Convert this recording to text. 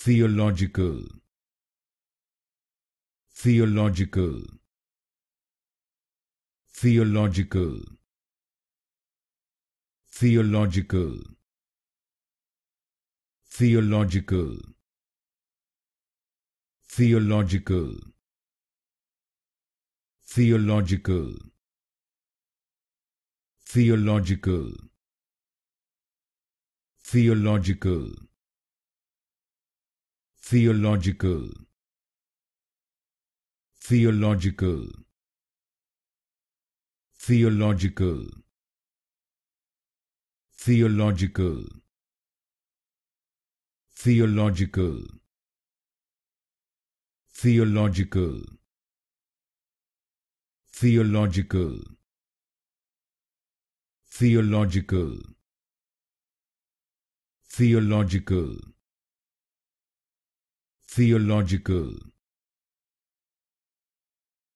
Theological, theological, theological, theological, theological, theological, theological, theological, theological, theological, theological, theological, theological, theological, theological, theological, theological, theological, theological,